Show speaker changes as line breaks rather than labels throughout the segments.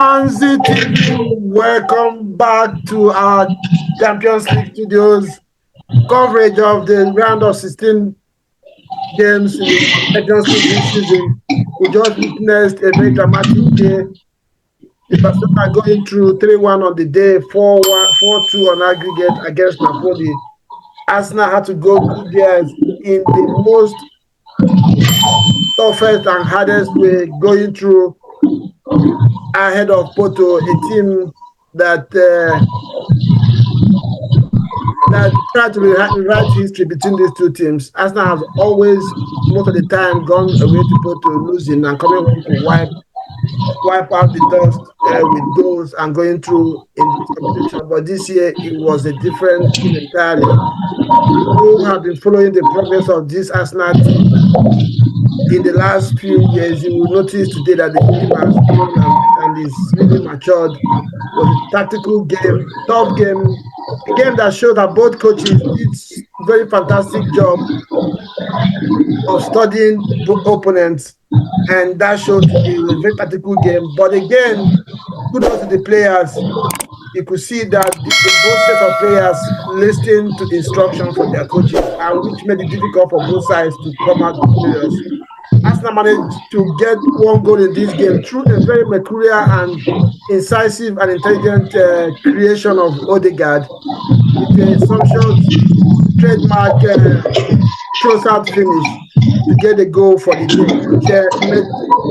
Anzi TV, welcome back to our Champions League studios coverage of the round of 16 games in the Champions League this season. We just witnessed a very dramatic day. The Barcelona going through 3-1 on the day, 4-1, 4-2 on aggregate against Napoli. Arsenal had to go through theirs in the most toughest and hardest way, going through ahead of Porto, a team that tried to rewrite history between these two teams. Arsenal has always, most of the time, gone away to Porto losing and coming home to wipe out the dust with goals and going through in this competition. But this year, it was a different thing entirely. If you have been following the progress of this Arsenal team in the last few years, you will notice today that the team has grown and is really matured. It was a tactical game, tough game, a game that showed that both coaches did a very fantastic job of studying opponents, and that showed today. It was a very tactical game. But again, kudos to the players. You could see that both sets of players listened to instruction from their coaches, and which made it difficult for both sides to come out victorious. Arsenal managed to get one goal in this game through a very mercurial and incisive and intelligent creation of Odegaard with a sumptuous trademark close-out finish to get a goal for the game, which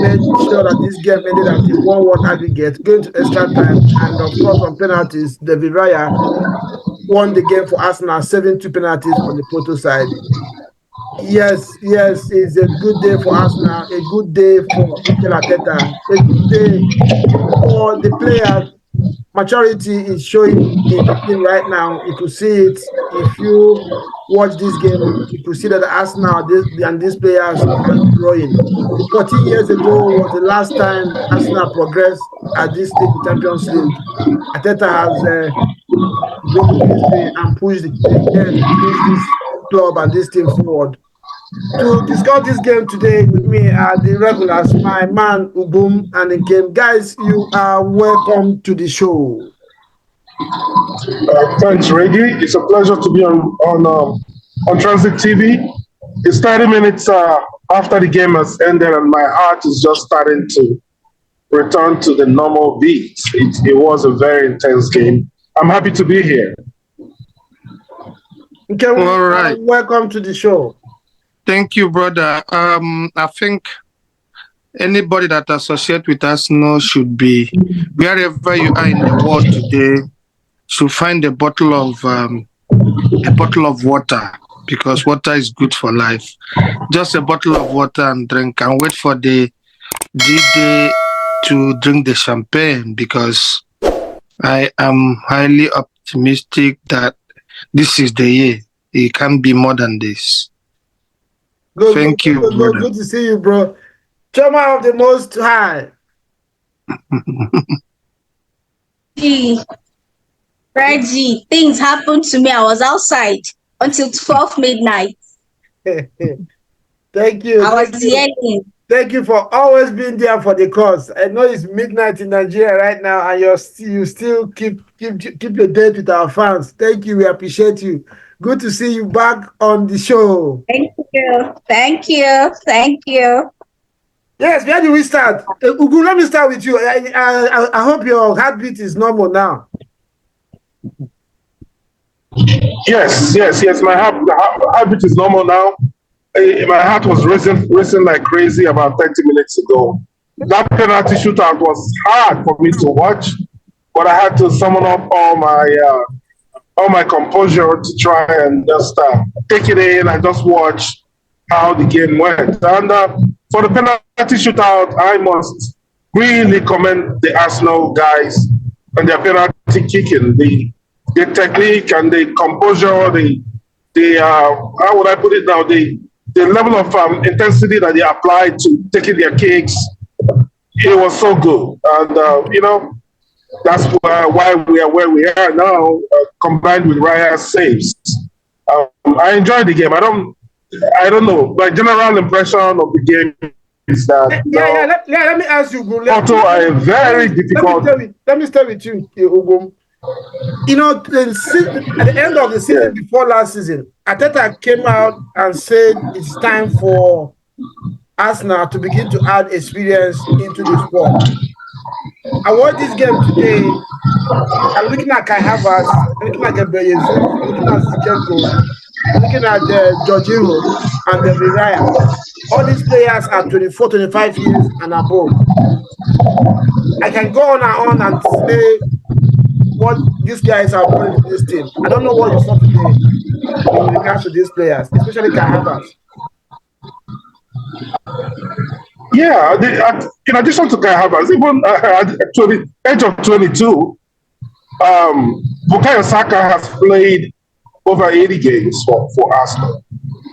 made sure that this game ended at a 1-1 aggregate, going to extra time, and of course on penalties, David Raya won the game for Arsenal, 7-2 penalties on the Porto side. Yes, it's a good day for Arsenal, a good day for Mikel Arteta, a good day for the players. Maturity is showing in the team right now. You could see it if you watch this game. You could see that Arsenal and these players are growing. 14 years ago was the last time Arsenal progressed at this stage in Champions League. Arteta has broken history and pushed this club and this team forward. To discuss this game today with me are the regulars, my man Ubum and the game. Guys, you are welcome to the show.
Thanks, Reggie. It's a pleasure to be on Transit TV. It's 30 minutes after the game has ended, and my heart is just starting to return to the normal beat. It was a very intense game. I'm happy to be here.
Okay, all right. Welcome to the show.
Thank you, brother. I think anybody that associates with Arsenal should be, wherever you are in the world today, should find a bottle of water, because water is good for life. Just a bottle of water and drink, and wait for the D-Day to drink the champagne, because I am highly optimistic that this is the year. It can't be more than this. Thank you, brother.
Good to see you, bro. Chama of the Most High.
Reggie, things happened to me. I was outside until 12 midnight.
Thank you.
I was yelling.
Thank you for always being there for the cause. I know it's midnight in Nigeria right now, and you still keep your date with our fans. Thank you. We appreciate you. Good to see you back on the show.
Thank you.
Yes, where do we start? Ugu, let me start with you. I hope your heartbeat is normal now.
Yes. My heartbeat is normal now. My heart was racing like crazy about 30 minutes ago. That penalty shootout was hard for me to watch, but I had to summon up all my composure to try and just take it in and just watch how the game went. And for the penalty shootout, I must really commend the Arsenal guys and their penalty kicking, the technique and the composure, how would I put it now, the level of intensity that they applied to taking their kicks. It was so good. And, that's why we are where we are now, combined with Raya's saves. I enjoyed the game. I don't know. My general impression of the game that
Let me ask you, Ugo.
Porto are a very difficult.
Let me start with you, Ugo. You know, at the end of the season, before last season, Arteta came out and said it's time for Arsenal to begin to add experience into the squad. I watched this game today. I'm looking at Kai Havertz, I'm looking at Gabriel Jesus, I'm looking at Zinchenko, I'm looking at Jorginho and David Raya. All these players are 24, 25 years and above. I can go on and say what these guys are brought into this team. I don't know what you saw today in regards to these players, especially Kai Havertz.
Yeah, in addition to Kai Havertz, even at the age of 22, Bukayo Saka has played over 80 games for Arsenal,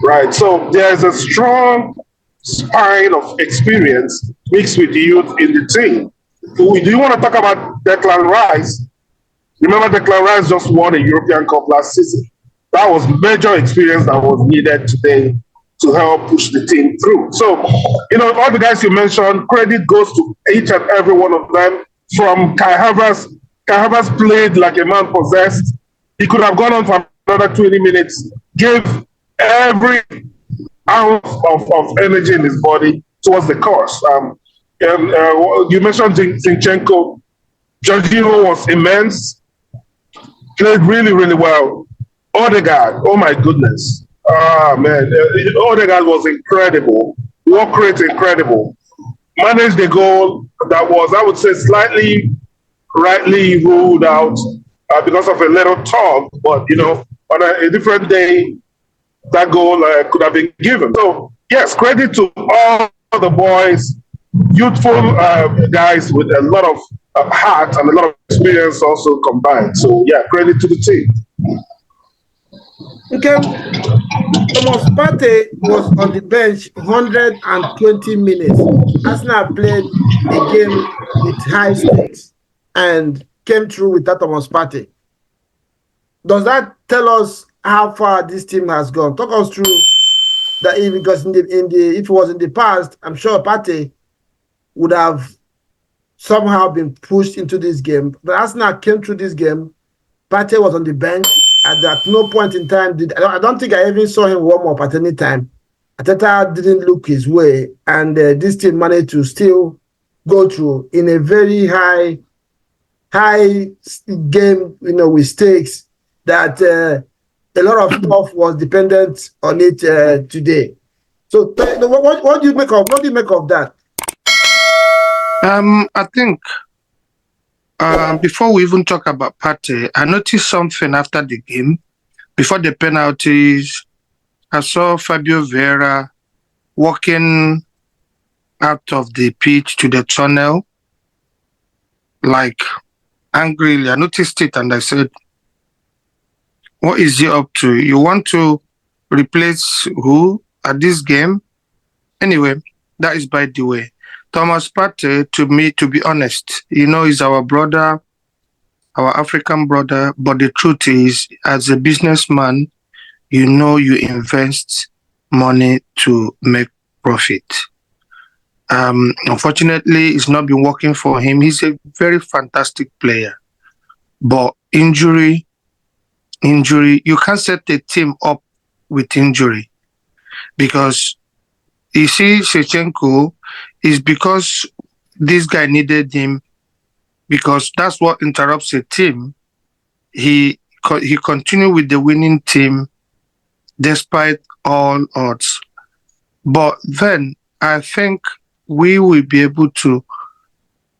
right? So there's a strong spine of experience mixed with youth in the team. Do you want to talk about Declan Rice? Remember, Declan Rice just won a European Cup last season. That was major experience that was needed today to help push the team through. So, all the guys you mentioned, credit goes to each and every one of them. From Kai Havertz. Kai Havertz played like a man possessed. He could have gone on for another 20 minutes, gave every ounce of energy in his body towards the course. You mentioned Zinchenko. Jorginho was immense. Played really, really well. Odegaard, oh my goodness. Man, Odegaard was incredible. Work rate incredible. Managed the goal that was, I would say, slightly rightly ruled out because of a little talk. But, on a different day, that goal could have been given. So, yes, credit to all the boys, youthful guys with a lot of heart and a lot of experience also combined. So, yeah, credit to the team.
Okay. Thomas Partey was on the bench 120 minutes. Arsenal played a game with high stakes and came through with that Thomas Partey. Does that tell us how far this team has gone? Talk us through that, because if it was in the past, I'm sure Partey would have somehow been pushed into this game. But Arsenal came through this game. Partey was on the bench. At no point in time I don't think I even saw him warm up at any time. Arteta didn't look his way, and this team managed to still go through in a very high game, with stakes that a lot of stuff was dependent on it today. So, what do you make of that?
I think before we even talk about Partey, I noticed something after the game. Before the penalties, I saw Fabio Vieira walking out of the pitch to the tunnel, like angrily. I noticed it and I said, what is he up to? You want to replace who at this game? Anyway, that is by the way. Thomas Partey, to me, to be honest, he's our brother, our African brother. But the truth is, as a businessman, you invest money to make profit. Unfortunately, it's not been working for him. He's a very fantastic player. But injury, you can't set the team up with injury. Because you see, Shevchenko is because this guy needed him, because that's what interrupts a team. He continued with the winning team despite all odds. But then I think we will be able to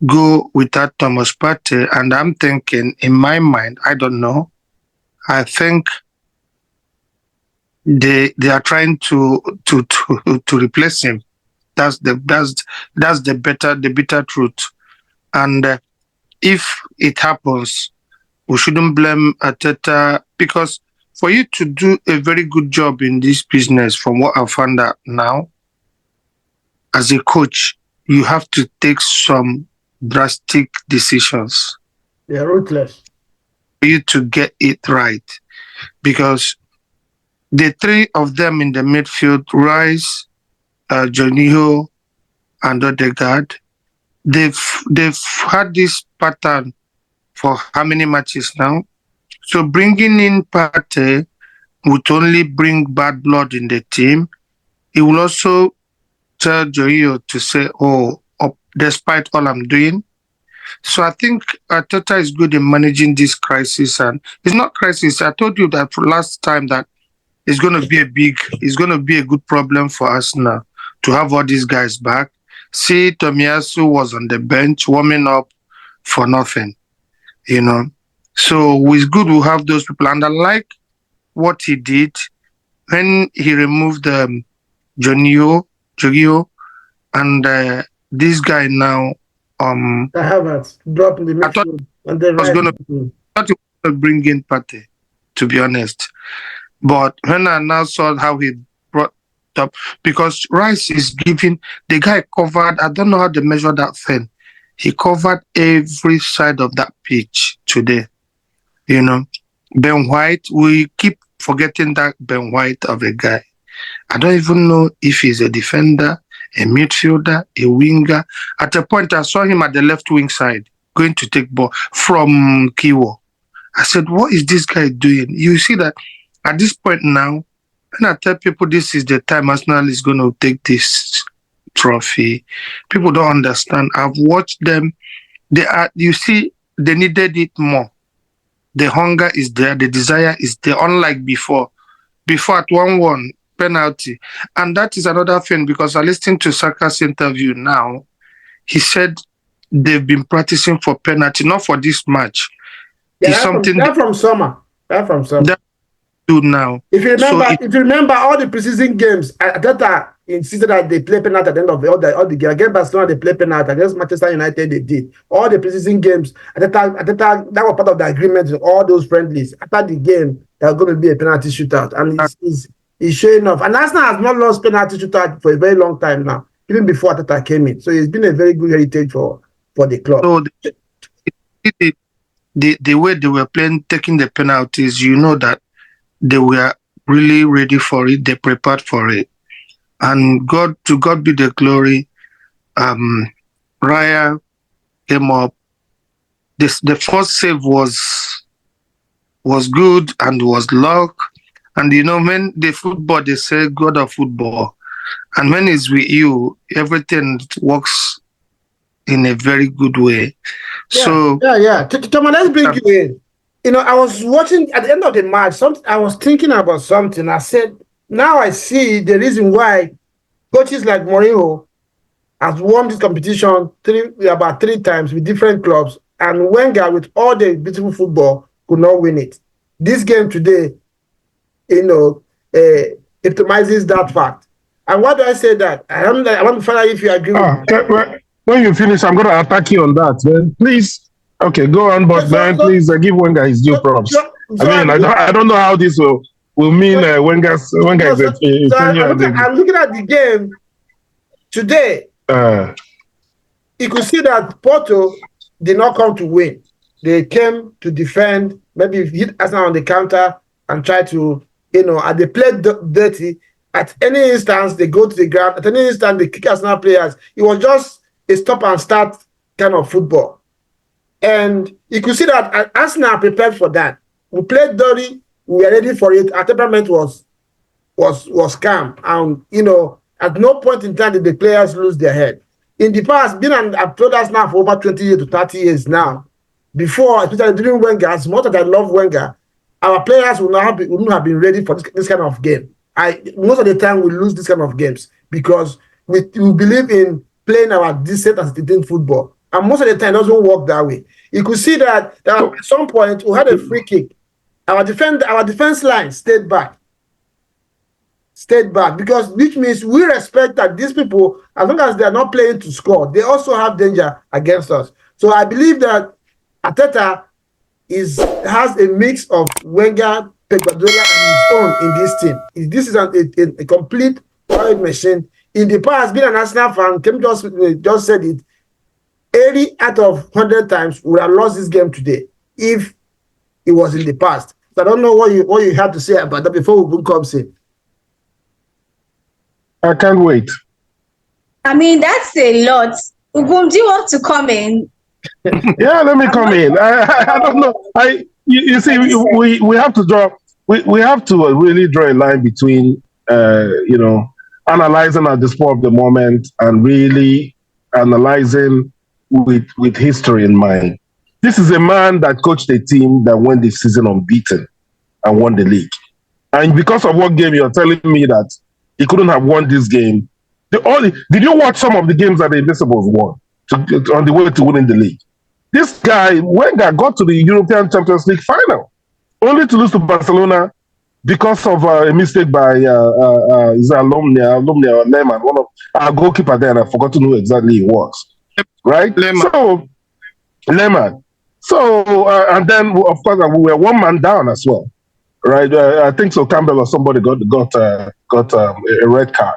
go without Thomas Partey, and I'm thinking in my mind, I don't know. I think they are trying to replace him. That's the bitter truth. And if it happens, we shouldn't blame Arteta, because for you to do a very good job in this business, from what I found out now, as a coach, you have to take some drastic decisions.
They're ruthless.
For you to get it right. Because the three of them in the midfield, Rice, Jorginho, and Odegaard. They've had this pattern for how many matches now? So bringing in Partey would only bring bad blood in the team. It will also tell Joio to say, oh, despite all I'm doing. So I think Arteta is good in managing this crisis, and it's not crisis. I told you that last time that it's going to be a good problem for us now to have all these guys back. See, Tomiyasu was on the bench warming up for nothing, you know. So it's good we have those people, and I like what he did when he removed Jorginho, and this guy now.
I have it drop in the
I thought
midfield and then
was
right.
gonna thought he was gonna bring in Partey, to be honest. But when I now saw how he brought up, because Rice is giving the guy covered. I don't know how they measure that thing. He covered every side of that pitch today. You know, Ben White. We keep forgetting that Ben White of a guy. I don't even know if he's a defender, a midfielder, a winger. At a point, I saw him at the left wing side going to take ball from Kiwo. I said, what is this guy doing? You see that at this point now, when I tell people this is the time Arsenal is going to take this trophy, people don't understand. I've watched them. You see, they needed it more. The hunger is there. The desire is there, unlike before. Before at 1-1, penalty. And that is another thing, because I listened to Saka's interview now. He said they've been practicing for penalty, not for this match.
Yeah,
it's something
that from summer. That from summer.
That do now.
If you remember all the preseason games, Arteta insisted that they play penalty at the end of all the game. Against Barcelona, they play penalty. Against Manchester United, they did. All the preseason games, Arteta, that was part of the agreement with all those friendlies. After the game, there was going to be a penalty shootout. And he's showing off. And Arsenal has not lost penalty shootout for a very long time now, even before Arteta came in. So it's been a very good heritage for the club.
So the way they were playing, taking the penalties, you know that they were really ready for it. They prepared for it. And to God be the glory. Raya came up. The first save was good and was luck. And you know, when the football, they say God of football. And when it's with you, everything works in a very good way.
Yeah. Thomas, let's bring you in. You know, I was watching at the end of the match, I was thinking about something. I said, now I see the reason why coaches like Mourinho has won this competition about three times with different clubs, and Wenger, with all the beautiful football, could not win it. This game today, you know, epitomizes that fact. And why do I say that? I want to find out if you agree with me.
When you finish, I'm going to attack you on that. Then please. Okay, go on, but then please give Wenger his due props. I don't know how this will mean Wenger is a
I'm looking at the game today. You could see that Porto did not come to win. They came to defend, maybe hit Arsenal on the counter and try to, and they played dirty. At any instance, they go to the ground. At any instance, they kick Arsenal players. It was just a stop and start kind of football. And you could see that Arsenal prepared for that. We played dirty. We were ready for it. Our temperament was calm. And, at no point in time did the players lose their head. In the past, I've told us now for over 20 years to 30 years now. Before, especially during Wenger, as much as I love Wenger, our players wouldn't have been ready for this kind of game. Most of the time, we lose this kind of games because we believe in playing our decent and entertaining football. And most of the time, it doesn't work that way. You could see that at some point, we had a free kick. Our defense line stayed back. Because which means we respect that these people, as long as they are not playing to score, they also have danger against us. So I believe that Arteta has a mix of Wenger, Pep Guardiola, and his own in this team. This is a complete oil machine. In the past, being an Arsenal fan, Kim just said it. 80 out of 100 times we would have lost this game today if it was in the past. So I don't know what you have to say about that before we come in.
I can't wait.
I mean, that's a lot. Ugum, do you want to come in?
Yeah, let me come in. I don't know. You see, we have to draw. We have to really draw a line between analyzing at the spur of the moment and really analyzing with history in mind. This is a man that coached a team that won the season unbeaten and won the league. And because of what game you're telling me that he couldn't have won this game. Did you watch some of the games that the Invincibles won on the way to winning the league? This guy, Wenger, got to the European Champions League final, only to lose to Barcelona because of a mistake by his alumni or Lehmann, one of our goalkeeper there, and I forgot to know exactly who it was. Right?
Lehmann.
So, Lehmann. So, and then, of course, we were one man down as well. Right? I think so Campbell or somebody got a red card.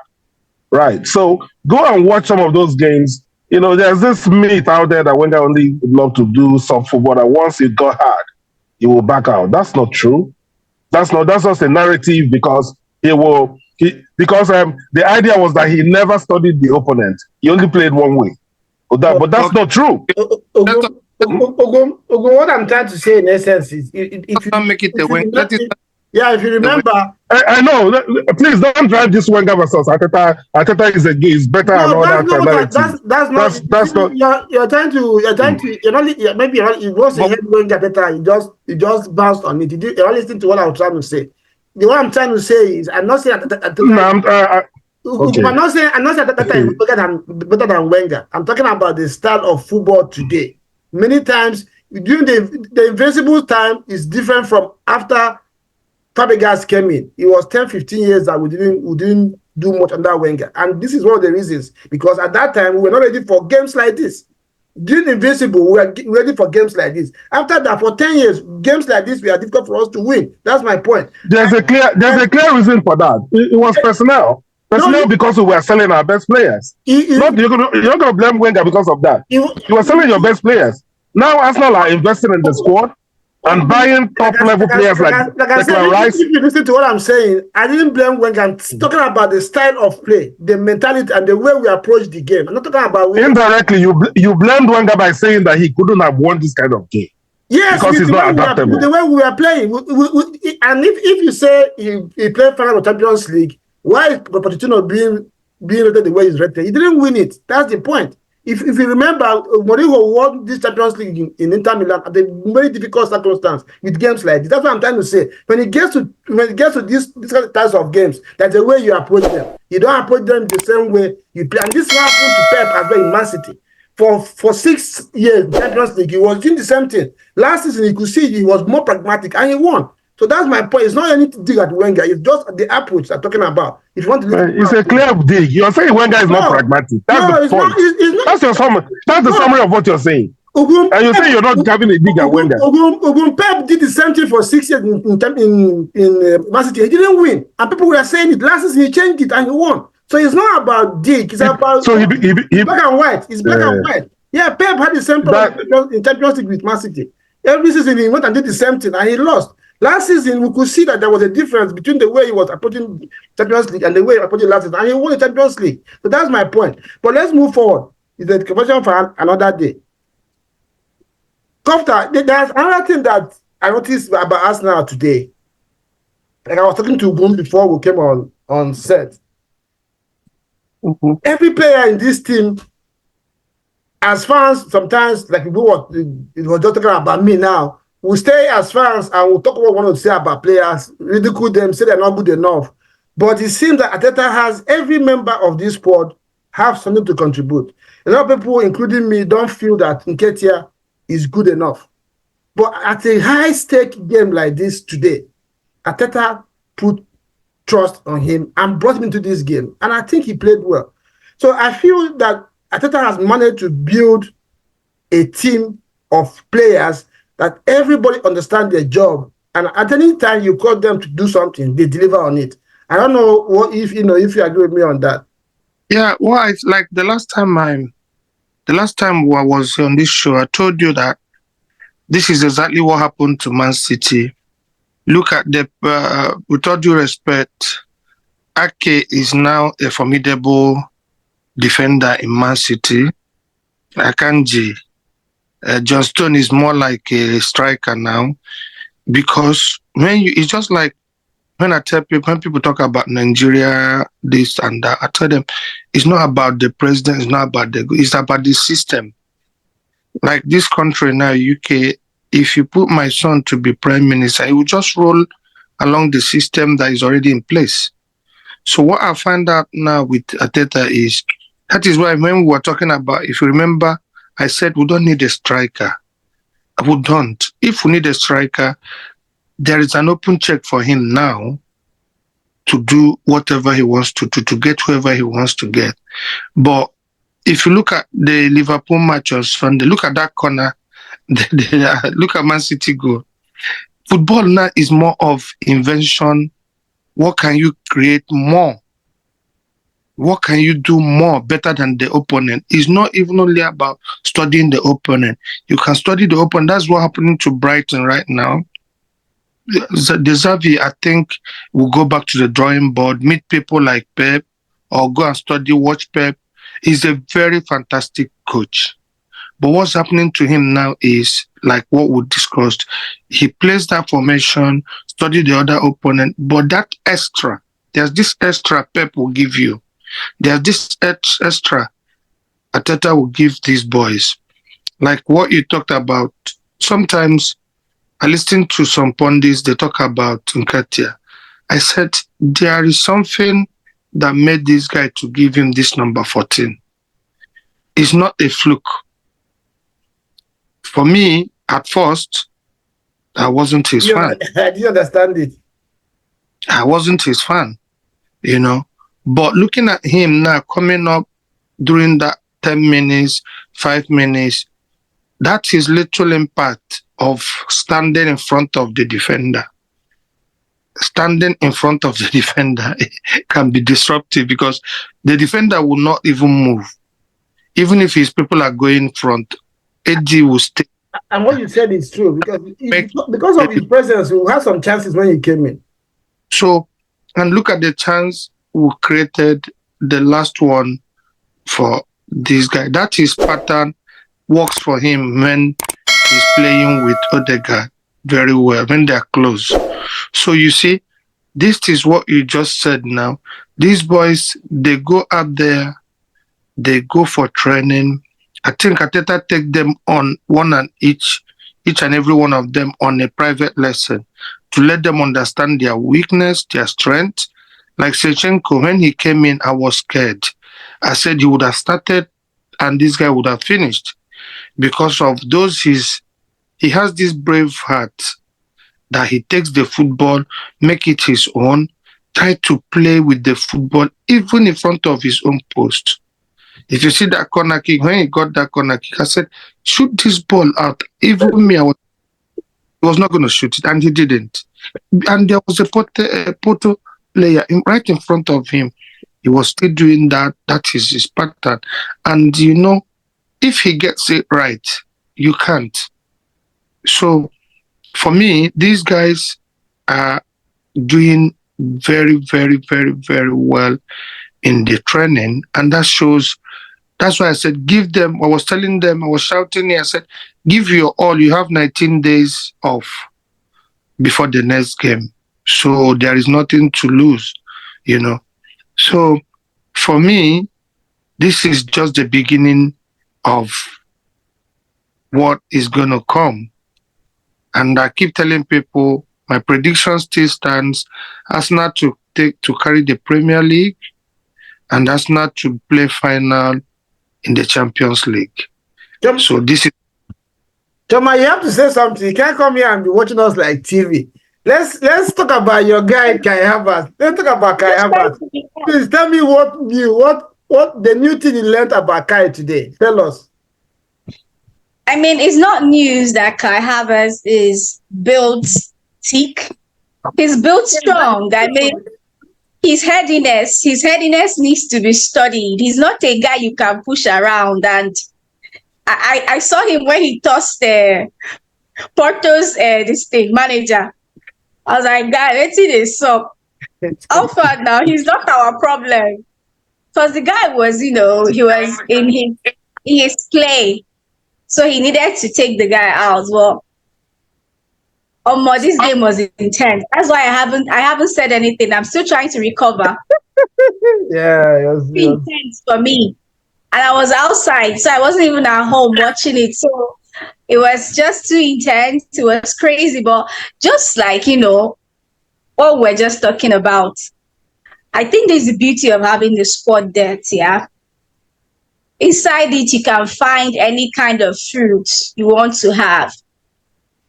Right. So, go and watch some of those games. You know, there's this myth out there that Wenger only love to do soft football, that once it got hard, he will back out. That's not true. That's just a narrative because the idea was that he never studied the opponent. He only played one way. But that's not true.
Ogum, what I'm trying to say in essence is, if you
make it a win.
if you remember,
I know. Please don't drive this Wenger versus Arteta. Arteta is better and all that.
That's not. You're trying to. Maybe it was a head Wenger Arteta. You just bounced on it. You're not listening to what I was trying to say. What I'm trying to say is, I'm not saying Arteta. Okay. I'm not saying Arteta is better than Wenger. I'm talking about the style of football today. Many times during the Invincible time is different from after Fabregas came in. It was 10, 15 years that we didn't do much under Wenger. And this is one of the reasons. Because at that time, we were not ready for games like this. During Invincible, we were ready for games like this. After that, for 10 years, games like this were difficult for us to win. That's my point.
There's a clear reason for that. It was personnel. Because we were selling our best players. You're not going to blame Wenger because of that. You were selling your best players. Now Arsenal are investing in the squad and buying top-level players like
I said, Rice. If you listen to what I'm saying, I didn't blame Wenger. I'm talking about the style of play, the mentality, and the way we approach the game. I'm not talking about...
Indirectly, you blamed Wenger by saying that he couldn't have won this kind of game.
Yes,
because he's not adaptable.
The way we were playing. And if you say he played final of Champions League, why is Pochettino being rated the way he's rated? He didn't win it. That's the point. If you remember, Mourinho won this Champions League in Inter Milan at a very difficult circumstance with games like this. That's what I'm trying to say. When it gets to these types of games, that's the way you approach them. You don't approach them the same way you play. And this happened to Pep as well in Man City. For 6 years, Champions League, he was doing the same thing. Last season, you could see he was more pragmatic and he won. So that's my point. It's not anything to dig at Wenger. It's just the approach I'm talking about. If you want to,
it's a clear dig. You're saying Wenger is not pragmatic. That's the point. That's your summary. That's the summary of what you're saying. And you're saying you're not having a dig at Wenger.
Pep did the same thing for 6 years in Man City. He didn't win, and people were saying it. Last season he changed it and he won. So it's not about dig. It's about black and white. It's black and white. Yeah, Pep had the same problem in Champions League with Man City. Every season he went and did the same thing and he lost. Last season, we could see that there was a difference between the way he was approaching Champions League and the way he approached last season. And he won the Champions League. So that's my point. But let's move forward. It's a conversation for another day. Kofta, there's another thing that I noticed about Arsenal today. Like I was talking to Boom before we came on set. Mm-hmm. Every player in this team, as fans, sometimes, like it was just talking about me now, we'll stay as fans and we'll talk about what we want to say about players, ridicule them, say they're not good enough. But it seems that Arteta has every member of this squad have something to contribute. A lot of people, including me, don't feel that Nketiah is good enough. But at a high-stake game like this today, Arteta put trust on him and brought him into this game. And I think he played well. So I feel that Arteta has managed to build a team of players that everybody understands their job, and at any time you call them to do something, they deliver on it. I don't know if you agree with me on that.
Yeah, well, it's like the last time I was on this show, I told you that this is exactly what happened to Man City. Look at with all due respect, Ake is now a formidable defender in Man City. Akanji, John Stone is more like a striker now, because it's just like when I tell people, when people talk about Nigeria, this and that, I tell them it's not about the president, it's not about it's about the system. Like this country now, UK, if you put my son to be prime minister, he will just roll along the system that is already in place. So what I find out now with Arteta is, that is why when we were talking about, if you remember, I said we don't need a striker. We don't. If we need a striker, there is an open check for him now to do whatever he wants to get whoever he wants to get. But if you look at the Liverpool match on Sunday, look at that corner, look at Man City goal. Football now is more of invention. What can you create more? What can you do more better than the opponent? It's not even only about studying the opponent. You can study the opponent. That's what's happening to Brighton right now. The Xavi, I think, will go back to the drawing board, meet people like Pep, or go and study, watch Pep. He's a very fantastic coach. But what's happening to him now is, like what we discussed, he plays that formation, study the other opponent, but that extra, there's this extra Pep will give you. There's this extra Arteta will give these boys. Like what you talked about, sometimes I listen to some pundits, they talk about Nketiah. I said, there is something that made this guy to give him this number 14. It's not a fluke. For me, at first, I wasn't his fan.
I didn't understand it.
I wasn't his fan, you know. But looking at him now coming up during that 10 minutes, 5 minutes, that is little impact of standing in front of the defender. Standing in front of the defender can be disruptive, because the defender will not even move. Even if his people are going front, AD will stay.
And what you said is true, because of his presence, we had some chances when he came in.
So, and look at the chance we created, the last one for this guy. That his pattern works for him when he's playing with Odegaard very well, when they're close. So you see, this is what you just said now. These boys, they go out there, they go for training. I think Arteta take them on one and each and every one of them on a private lesson to let them understand their weakness, their strength. Like Shevchenko, when he came in, I was scared. I said he would have started and this guy would have finished, because of those he has this brave heart that he takes the football, make it his own, try to play with the football even in front of his own post. If you see that corner kick, when he got that corner kick, I said, shoot this ball out. Even me, I was not going to shoot it, and he didn't. And there was a Porto player right in front of him. He was still doing that. That is his pattern. And, you know, if he gets it right, you can't. So, for me, these guys are doing very, very, very, very well in the training, and that shows. That's why I said, give them. I was telling them, I was shouting here, I said, give your all. You have 19 days off before the next game, so there is nothing to lose, you know. So for me, this is just the beginning of what is going to come. And I keep telling people, my prediction still stands. Arsenal to carry the Premier League, and Arsenal to play final in the Champions League. So this is...
Choma, you have to say something. You can't come here and be watching us like TV. Let's talk about your guy Kai Havertz. Let's talk about Kai Havertz. Please tell me what the new thing you learned about Kai today. Tell us.
I mean, it's not news that Kai Havertz is built thick. He's built strong. I mean, his headiness needs to be studied. He's not a guy you can push around. And I saw him when he tossed Porto's manager. I was like, guy, let's see this up. How far now? He's not our problem. because the guy was, he was in his play, so he needed to take the guy out. Well, this game was intense. That's why I haven't said anything. I'm still trying to recover.
Yeah, it was,
Intense for me, and I was outside, so I wasn't even at home watching it. So it was just too intense. It was crazy, but just like what we're just talking about. I think there's the beauty of having the squad depth, yeah. Inside it, you can find any kind of fruit you want to have.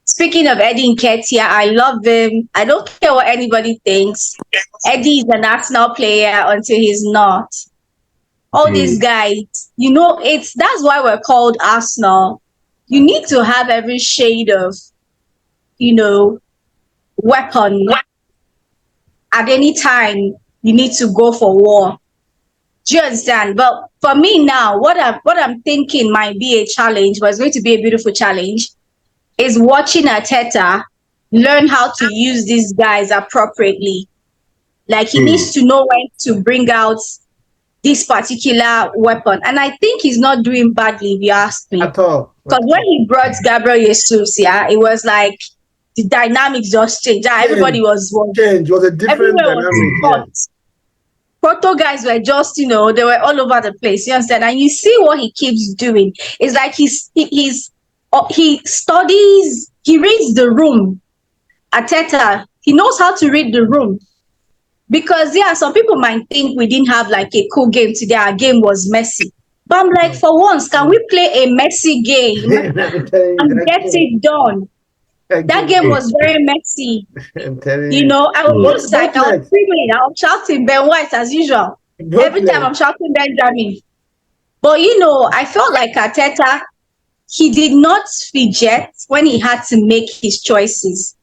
Speaking of Eddie Nketiah, I love him. I don't care what anybody thinks. Eddie is an Arsenal player until he's not. All these guys, that's why we're called Arsenal. You need to have every shade of, weapon. At any time, you need to go for war. Do you understand? But for me now, what I'm thinking might be a challenge, but it's going to be a beautiful challenge, is watching Arteta learn how to use these guys appropriately. Like he needs to know when to bring out this particular weapon. And I think he's not doing badly, if you ask me.
At all.
Because when he brought Gabriel Jesus, yeah, it was like the dynamics just changed. Everybody was
changed. It was a different dynamic.
Porto guys were just, they were all over the place. You understand? And you see what he keeps doing. It's like he studies, he reads the room. Arteta, he knows how to read the room. Because some people might think we didn't have like a cool game today. Our game was messy. But I'm like, for once, can we play a messy game and get it done? That game was very messy. I was like, I was screaming, I was shouting Ben White as usual. Every time I'm shouting Benjamin. But I felt like Arteta, he did not fidget when he had to make his choices.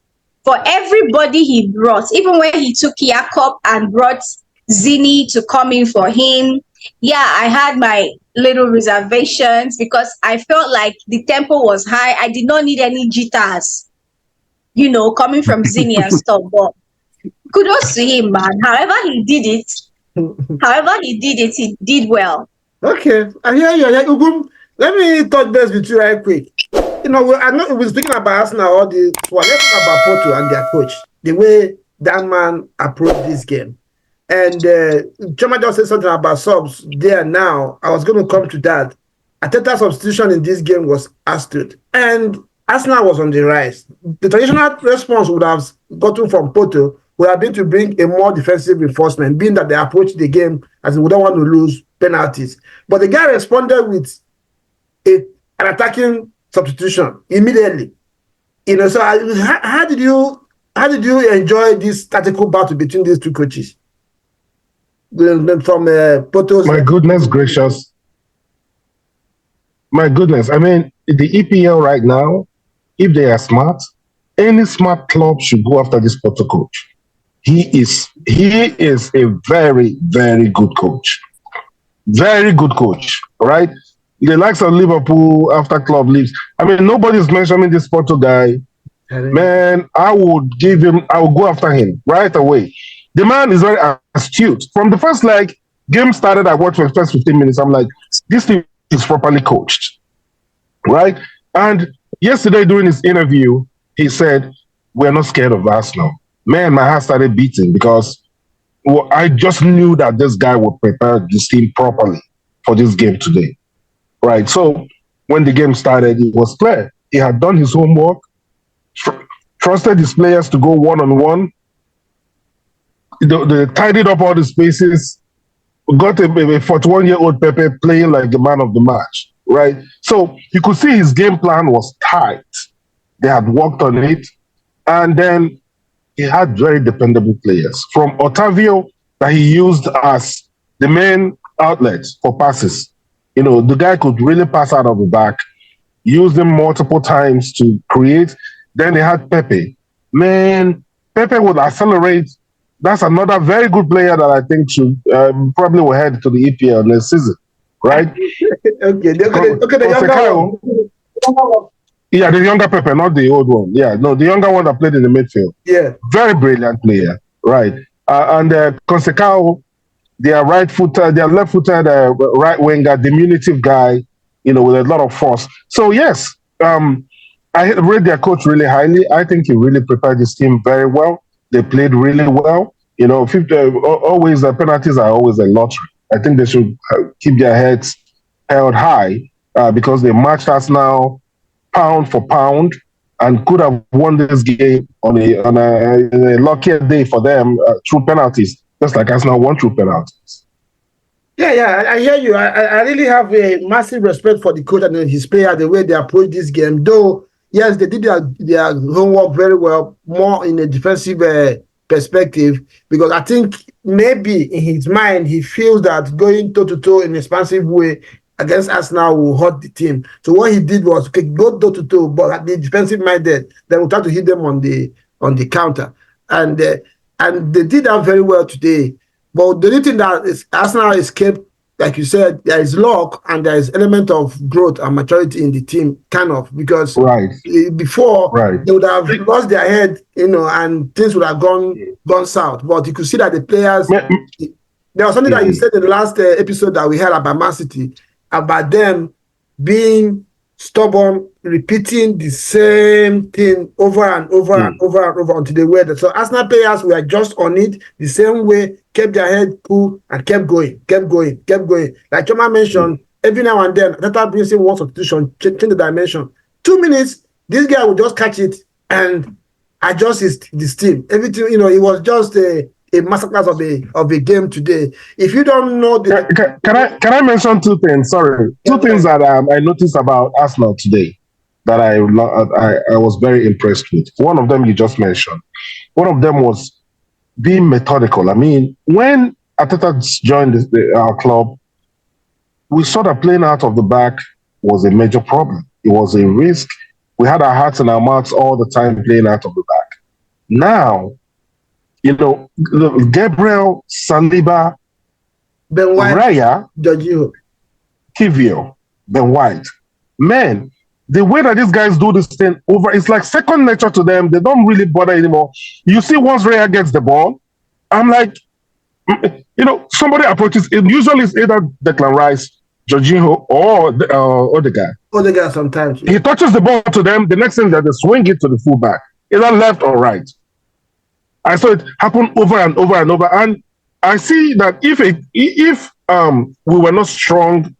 For everybody he brought, even when he took Jakob and brought Zini to come in for him, I had my little reservations because I felt like the tempo was high. I did not need any jitters, coming from Zini and stuff. But kudos to him, man. However he did it, he did well.
Okay, I hear you. Let me touch base with you right quick. I know we're speaking about Arsenal all this. Well, let's talk about Porto and their coach. The way that man approached this game. And Choma just said something about subs there now. I was going to come to that. Arteta's substitution in this game was astute. And Arsenal was on the rise. The traditional response would have gotten from Porto would have been to bring a more defensive reinforcement, being that they approached the game as we don't want to lose penalties. But the guy responded with an attacking substitution immediately. So how did you enjoy this tactical battle between these two coaches? From Porto's.
My goodness gracious. My goodness. I mean, the EPL right now, if they are smart, any smart club should go after this Porto coach. He is a very, very good coach. Very good coach, right? The likes of Liverpool after club leaves. I mean, nobody's mentioning this Porto guy. Man, I would go after him right away. The man is very astute. From the first game started, I watched for the first 15 minutes. I'm like, this thing is properly coached, right? And yesterday during his interview, he said, we're not scared of Arsenal. Man, my heart started beating because I just knew that this guy would prepare this team properly for this game today. Right. So when the game started, it was clear. He had done his homework, trusted his players to go one-on-one. They tidied up all the spaces, got a 41-year-old Pepe playing like the man of the match. Right. So you could see his game plan was tight. They had worked on it. And then he had very dependable players. From Otavio, that he used as the main outlet for passes. The guy could really pass out of the back, use them multiple times to create. Then they had Pepe. Man, Pepe would accelerate. That's another very good player that I think should probably will head to the EPL next season, right?
Okay, the younger one.
Yeah, the younger Pepe, not the old one. Yeah, no, the younger one that played in the midfield.
Yeah.
Very brilliant player, right? And Consecao, their their left-footed right winger, diminutive guy, with a lot of force. So yes, I rate their coach really highly. I think he really prepared his team very well. They played really well. 50, always the penalties are always a lottery. I think they should keep their heads held high because they matched us now pound for pound and could have won this game on a luckier day for them through penalties, just like Arsenal won through penalties.
Yeah, I hear you. I really have a massive respect for the coach and his player, the way they approach this game. Though, yes, they did their homework very well, more in a defensive perspective, because I think maybe in his mind, he feels that going toe-to-toe in an expansive way against Arsenal will hurt the team. So what he did was go toe-to-toe, but at the defensive minded, then we'll try to hit them on the counter. And they did that very well today. But the only thing that Arsenal escaped, like you said, there is luck and there is element of growth and maturity in the team, kind of, because before they would have lost their head, and things would have gone south. But you could see that the players, there was something that you said in the last episode that we had about Man City, about them being stubborn, repeating the same thing over and over and over and over until they were there. So Arsenal players were just on it the same way, kept their head cool and kept going. Like Choma mentioned, every now and then, Arteta brings in one substitution, change the dimension. 2 minutes, this guy will just catch it and adjust his team. Everything, it was just a massacre of a game today. If you don't know
can I mention two things? Sorry, two things that I noticed about Arsenal today that I was very impressed with. One of them you just mentioned. One of them was being methodical. I mean, when Arteta joined our club, we saw that playing out of the back was a major problem. It was a risk. We had our hearts in our mouths all the time playing out of the back. Now, Gabriel, Saliba,
Ben White,
Raya,
Jorginho,
Kivio, Ben White. Man, the way that these guys do this thing it's like second nature to them. They don't really bother anymore. You see, once Raya gets the ball, I'm like, somebody approaches. It usually is either Declan Rice, Jorginho, or Odegaard.
Odegaard sometimes.
He touches the ball to them. The next thing that they swing it to the fullback, either left or right. I saw it happen over and over and over, and I see that if we were not strong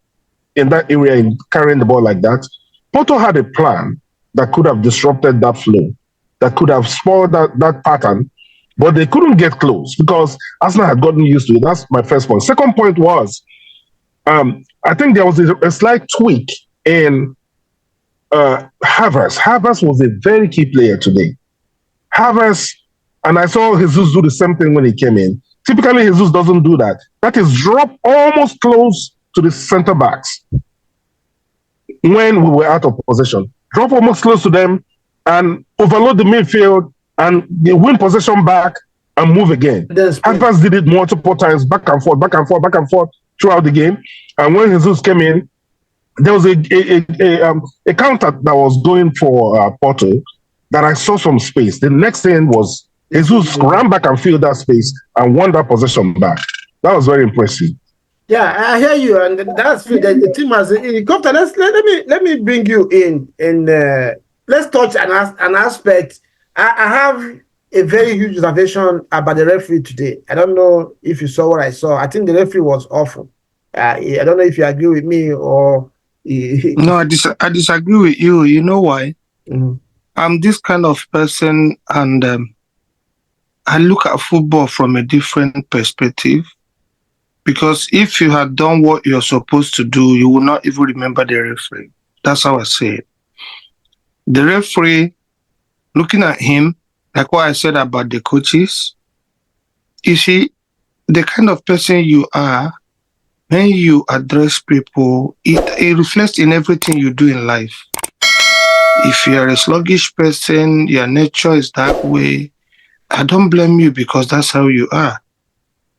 in that area in carrying the ball like that, Porto had a plan that could have disrupted that flow, that could have spoiled that pattern, but they couldn't get close because Arsenal had gotten used to it. That's my first point. Second point was, I think there was a slight tweak in Havertz. Havertz was a very key player today. Havertz. And I saw Jesus do the same thing when he came in. Typically, Jesus doesn't do that. That is drop almost close to the center backs when we were out of possession. Drop almost close to them and overload the midfield and they win possession back and move again. Havertz did it multiple times, back and forth throughout the game. And when Jesus came in, there was a counter that was going for Porto that I saw some space. The next thing was Jesus ran back and filled that space and won that possession back. That was very impressive.
Yeah, I hear you, and that's the team has. Let me bring you in. Let's touch an aspect. I have a very huge reservation about the referee today. I don't know if you saw what I saw. I think the referee was awful. I don't know if you agree with me or.
No, I disagree with you. You know why?
Mm-hmm.
I'm this kind of person, and I look at football from a different perspective, because if you had done what you're supposed to do, you will not even remember the referee. That's how I say it. The referee, looking at him, like what I said about the coaches, you see, the kind of person you are, when you address people, it reflects in everything you do in life. If you're a sluggish person, your nature is that way, I don't blame you, because that's how you are.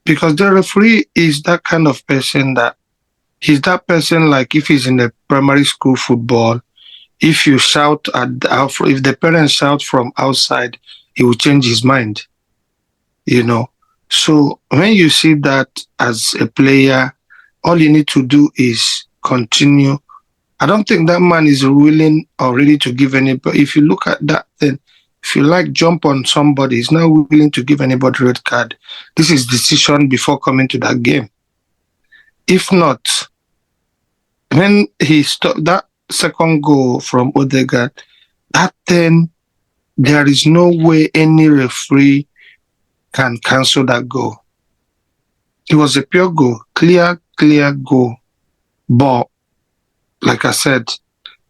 Because the referee is that kind of person that he's that person, like if he's in the primary school football, if you shout if the parents shout from outside, he will change his mind. So when you see that as a player, all you need to do is continue. I don't think that man is willing or ready to give anybody. If you look at that, then if you like jump on somebody, he's not willing to give anybody red card. This is decision before coming to that game. If not, when he stopped that second goal from Odegaard, that then there is no way any referee can cancel that goal. It was a pure goal, clear goal. But like I said,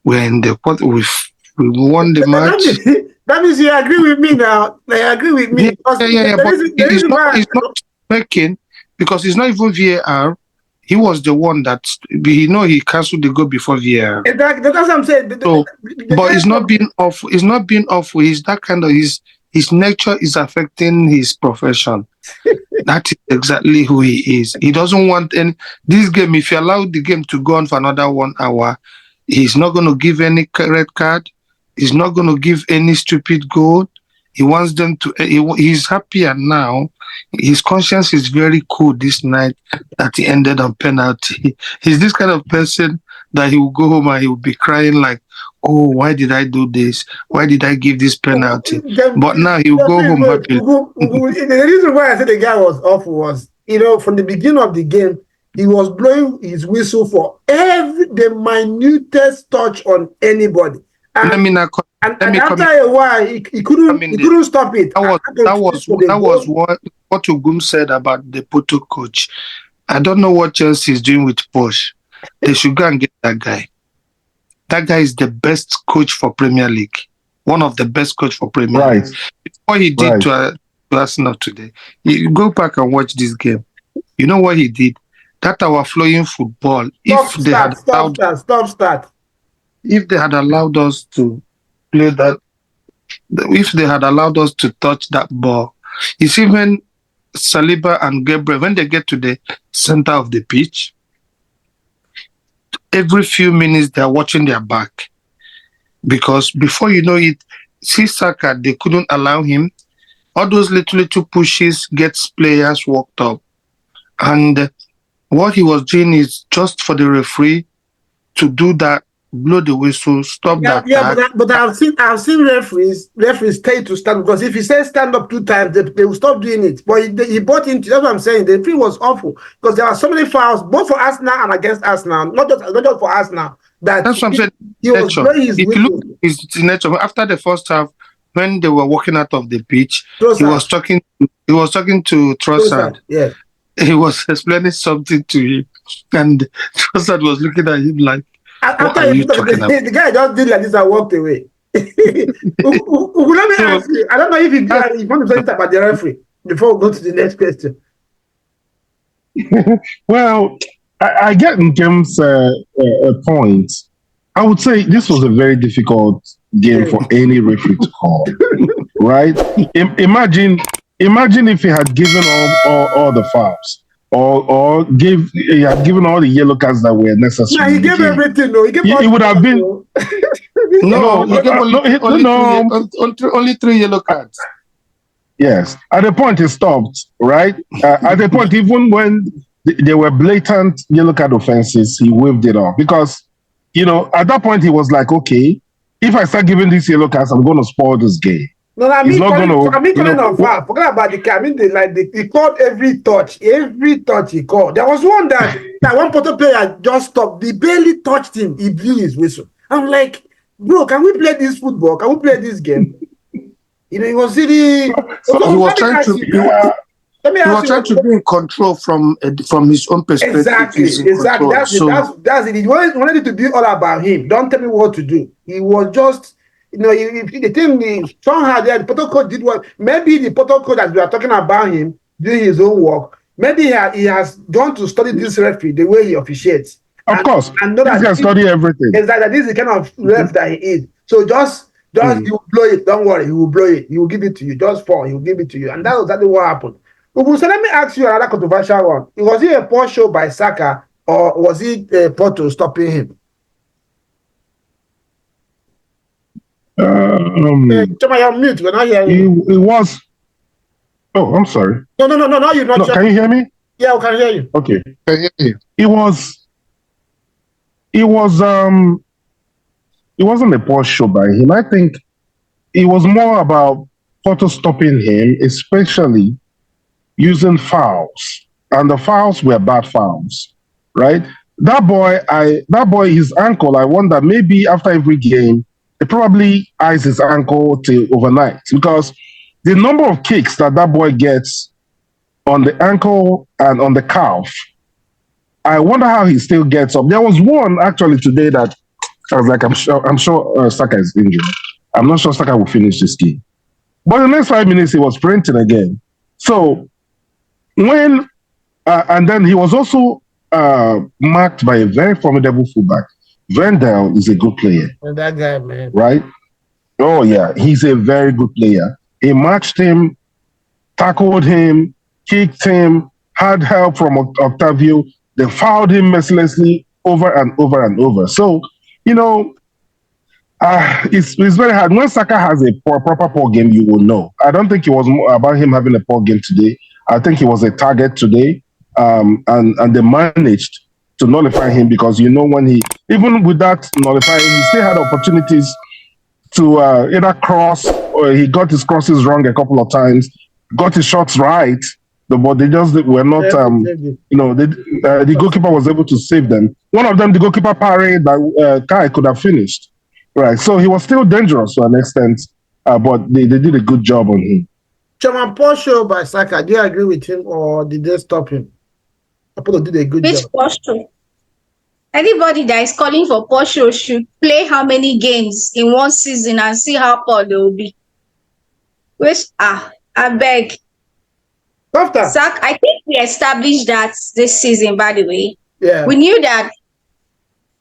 we're in the pot. We won the match.
That means you agree with me now. They agree with me.
Yeah. But he's not making because it's not even VAR. He was the one that he cancelled the goal before VAR.
Exactly. That's what I'm saying.
So, but it's not being off. It's not being off. He's that kind of his nature is affecting his profession. That is exactly who he is. He doesn't want any this game. If you allow the game to go on for another 1 hour, he's not going to give any red card. He's not going to give any stupid goal. He wants them to. He's happier now. His conscience is very cool this night that he ended on penalty. He's this kind of person that he will go home and he will be crying like, "Oh, why did I do this? Why did I give this penalty?" But now he will go home happy.
The reason why I said the guy was awful was, from the beginning of the game, he was blowing his whistle for the minutest touch on anybody. And, after a while, he couldn't stop it.
That was what Ugum said about the Porto coach. I don't know what Chelsea is doing with Posh. They should go and get that guy. That guy is the best coach for Premier League. One of the best coach for Premier League. What he did to Arsenal today. You go back and watch this game. You know what he did? That our flowing football. If they had allowed us to play that, if they had allowed us to touch that ball, it's even Saliba and Gabriel, when they get to the center of the pitch, every few minutes they're watching their back. Because before you know it, see Saka, they couldn't allow him. All those little pushes gets players worked up. And what he was doing is just for the referee to do that, blow the whistle, stop that.
Yeah, but I've seen referees stay to stand, because if he says stand up 2 times, they will stop doing it. But he bought into, that's what I'm saying. The referee was awful because there are so many fouls, both for Arsenal and against Arsenal, not just for Arsenal. That's what I'm saying. He was blowing his whistle. If you look at his
nature, after the first half, when they were walking out of the pitch, he was talking to Trossard.
Yeah.
He was explaining something to him, and Trossard was looking at him like, what are you talking about?
The guy just did like this and walked away. Let me ask you, I don't know if you want to say something about the referee before we go to the next question.
Well, I get James' point. I would say this was a very difficult game for any referee to call, right? Imagine if he had given all the fouls, or he had given all the yellow cards that were necessary.
Yeah, he gave everything. No,
he would have been.
Only 3 yellow cards.
Yes, at the point he stopped. Right, at the point, even when there were blatant yellow card offenses, he waved it off because, at that point he was like, okay, if I start giving these yellow cards, I'm going to spoil this game.
No, I mean, calling on VAR. Forget about the car. I mean, he called every touch he called. There was one that one Porto player just stopped. He barely touched him. He blew his whistle. I'm like, bro, can we play this football? Can we play this game? He was really.
So he was trying to. He was trying to be in control from his own perspective.
Exactly. That's it. He wanted it to be all about him. Don't tell me what to do. He was just. The thing somehow the Porto coach did what. Maybe the Porto coach that we are talking about him doing his own work. Maybe he has gone to study this referee the way he officiates.
Of course, and know that he can study everything.
Exactly, this is the kind of ref that he is. So just you will blow it. Don't worry, he will blow it. He will give it to you. Just fall, he will give it to you, and that's exactly what happened. So let me ask you another controversial one. Was it a poor show by Saka, or was it Porto stopping him? You're on mute. We're not hearing you.
It was. Oh, I'm sorry.
No, you're not.
No, can you hear me?
Yeah, we can hear you.
Okay.
I hear you.
It wasn't a poor show by him. I think it was more about photo stopping him, especially using fouls. And the fouls were bad fouls, right? That boy, his ankle, I wonder maybe after every game, they probably ice his ankle till overnight because the number of kicks that boy gets on the ankle and on the calf, I wonder how he still gets up. There was one actually today that I was like, I'm sure Saka is injured. I'm not sure Saka will finish this game. But the next 5 minutes, he was sprinting again. So when and then he was also marked by a very formidable fullback. Vendel is a good player.
And that guy, man.
Right? Oh, yeah. He's a very good player. He matched him, tackled him, kicked him, had help from Octavio. They fouled him mercilessly over and over and over. So, it's very hard. When Saka has a proper poor game, you will know. I don't think it was about him having a poor game today. I think he was a target today, and they managed to nullify him because when even with that nullifying, he still had opportunities to either cross or he got his crosses wrong a couple of times, got his shots right, but they just were not. The goalkeeper was able to save them. One of them, the goalkeeper parried that Kai could have finished. Right, so he was still dangerous to an extent, but they did a good job on him.
Chairman, poor show by Saka. Do you agree with him or did they stop him? Apollo did a good job.
Which poor show? Anybody that is calling for poor show should play how many games in one season and see how poor they will be. I beg. Saka, I think we established that this season, by the way.
Yeah.
We knew that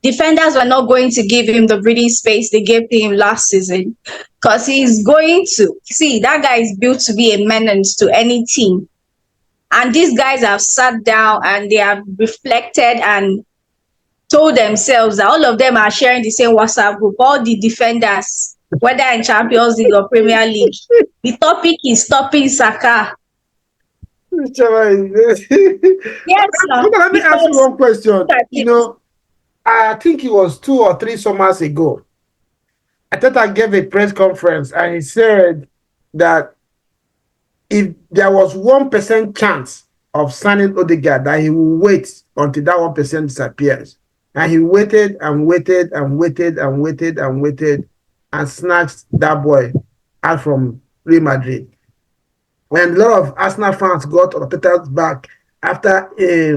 defenders were not going to give him the breathing space they gave him last season because he's going to see that guy is built to be a menace to any team. And these guys have sat down and they have reflected and told themselves that all of them are sharing the same WhatsApp group, all the defenders, whether in Champions League or Premier League. The topic is stopping Saka.
Yes, let me ask you one question. I think it was 2 or 3 summers ago. Arteta gave a press conference and he said that if there was 1% chance of signing Odegaard, that he will wait until that 1% disappears. And he waited and waited and waited and waited and waited and snatched that boy out from Real Madrid. When a lot of Arsenal fans got Arteta's back after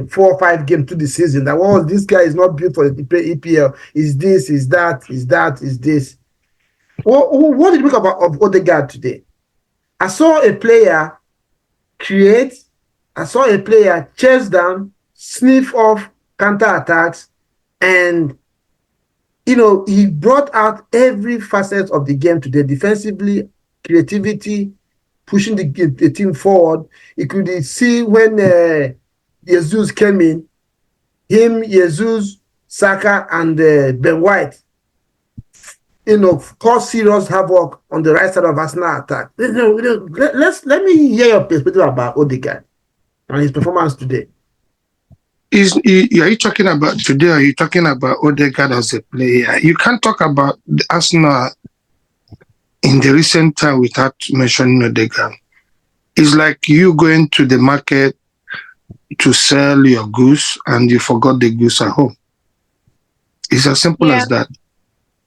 4 or 5 games to the season, that this guy is not built for the EPL. Is this, is that, is that, is this. What did you think of Odegaard today? I saw a player create, I saw a player chase down, sniff off counter-attacks, and he brought out every facet of the game today, defensively, creativity, pushing the team forward. You could see when Jesus came in, him, Jesus, Saka, and Ben White, cause serious havoc on the right side of Arsenal attack. Let me hear your perspective about Odegaard and his performance today.
Are you talking about today or are you talking about Odegaard as a player? You can't talk about the Arsenal in the recent time without mentioning Odegaard. It's like you going to the market to sell your goose and you forgot the goose at home. It's as simple as that.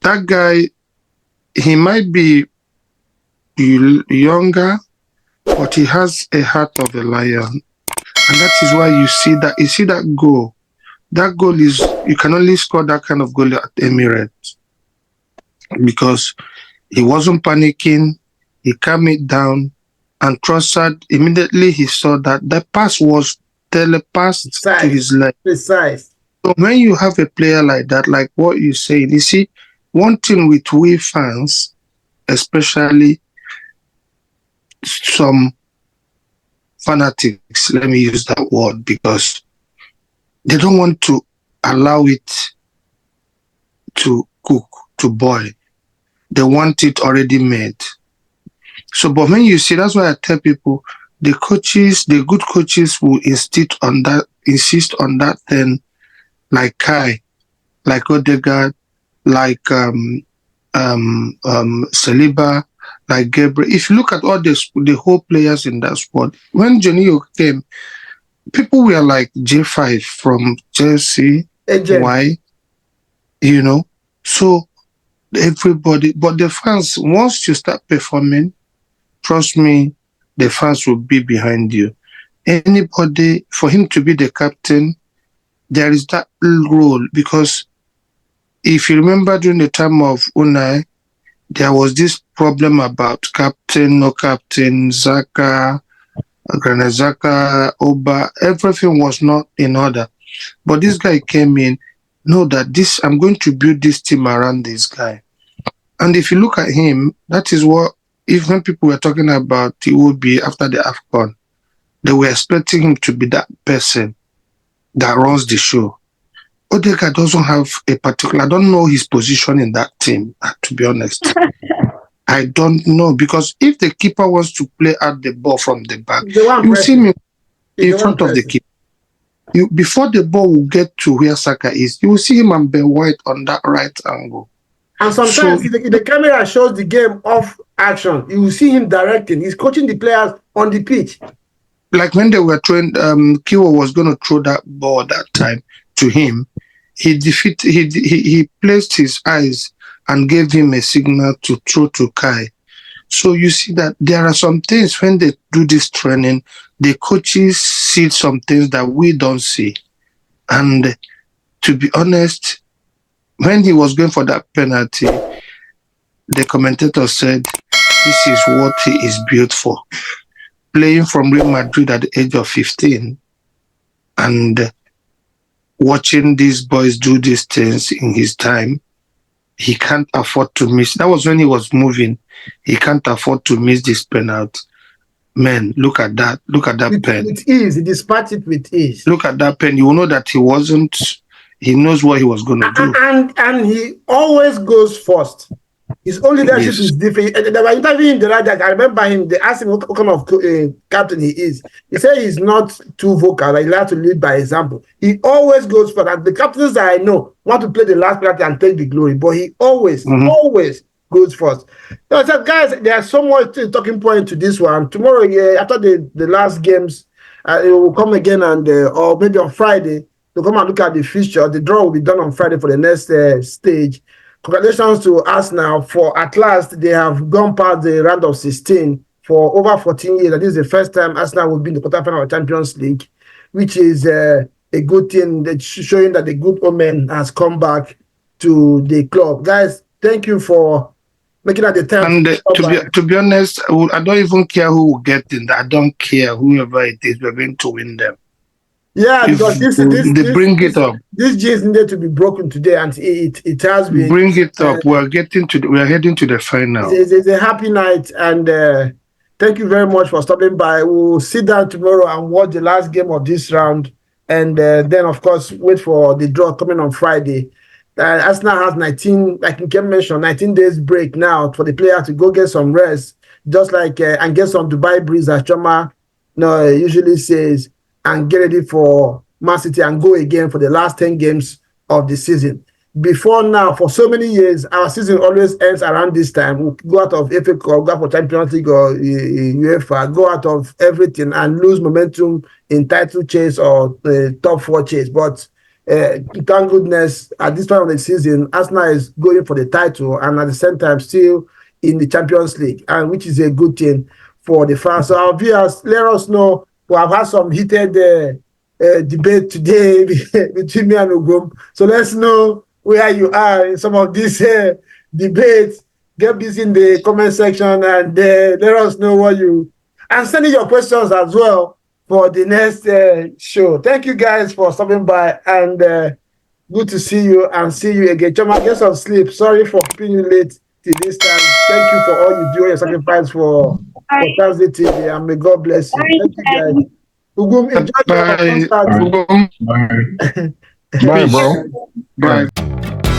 That guy, he might be younger, but he has a heart of a lion. And that is why you see that goal. That goal is, you can only score that kind of goal at Emirates. Because he wasn't panicking, he calmed it down, and Trossard, immediately he saw that the pass was telepassed to his leg.
Precise.
So when you have a player like that, like what you say, you see, one thing with we fans, especially some fanatics, let me use that word, because they don't want to allow it to cook, to boil. They want it already made. So, but when you see, that's why I tell people, the good coaches will insist on that thing, like Kai, like Odegaard, like Saliba, like Gabriel. If you look at all the whole players in that squad, when Janio came, people were like J5 from Chelsea. Why? So everybody, but the fans, once you start performing, trust me, the fans will be behind you. Anybody, for him to be the captain, there is that role, because if you remember during the time of Unai, there was this problem about captain, no captain, Saka, Granit Xhaka, Oba, everything was not in order. But this guy came in, know that I'm going to build this team around this guy. And if you look at him, that is what, even people were talking about, he would be after the AFCON. They were expecting him to be that person that runs the show. Odegaard doesn't have a particular, I don't know his position in that team, to be honest. I don't know, because if the keeper wants to play out the ball from the back, you see him in front of the keeper. Before the ball will get to where Saka is, you will see him and Ben White on that right angle.
And sometimes if the camera shows the game off action, you will see him directing. He's coaching the players on the pitch.
Like when they were throwing, Kiwo was going to throw that ball that time to him. He placed his eyes and gave him a signal to throw to Kai. So you see that there are some things when they do this training, the coaches see some things that we don't see. And to be honest, when he was going for that penalty, the commentator said, this is what he is built for. Playing from Real Madrid at the age of 15 and watching these boys do these things in his time, he can't afford to miss. That was when he was moving. He can't afford to miss this penalty. Man, look at that. Look at that pen.
With ease. He dispatched it with ease.
Look at that pen. You will know that he knows what he was going to do.
And he always goes first. His only leadership is different. They were interviewing the right. I remember him. They asked him what kind of captain he is. He said he's not too vocal. Like he likes to lead by example. He always goes first. And the captains that I know want to play the last penalty and take the glory, but he always goes first. So guys, there are so much talking point to this one. Tomorrow, after the last games, it will come again, and or maybe on Friday they'll come and look at the fixture. The draw will be done on Friday for the next stage. Congratulations to Arsenal for at last they have gone past the round of 16 for over 14 years. And this is the first time Arsenal will be in the quarterfinal of Champions League, which is a good thing, that's showing that the good omen has come back to the club. Guys, thank you for making at the time.
And to be honest, I don't even care who will get in. I don't care whoever it is. We're going to win them.
Yeah, because
they bring it up.
This genes needed to be broken today, and it has been.
Bring it up. We're heading to the final.
It's a happy night, and thank you very much for stopping by. We'll sit down tomorrow and watch the last game of this round, and then of course wait for the draw coming on Friday. Arsenal has 19, like Nkem mentioned, 19 days break now for the player to go get some rest, just like and get some Dubai breeze, as Choma usually says, and get ready for Man City and go again for the last 10 games of the season. Before now, for so many years, our season always ends around this time. We'll go out of FA Cup, go for Champions League or UEFA, go out of everything and lose momentum in title chase or top 4 chase. But thank goodness, at this time of the season, Arsenal is going for the title and at the same time still in the Champions League, and which is a good thing for the fans. So our viewers, let us know. We have had some heated debate today between me and Ogum. So let's know where you are in some of these debates. Get busy in the comment section and let us know what you... And send in your questions as well for the next show. Thank you guys for stopping by, and good to see you and see you again. Choma, get some sleep. Sorry for keeping you late till this time. Thank you for all you do, your sacrifice for Thursday TV, and may God bless you. Thank you guys. Ugum, enjoy your concert.
Bye, bro.
Bye.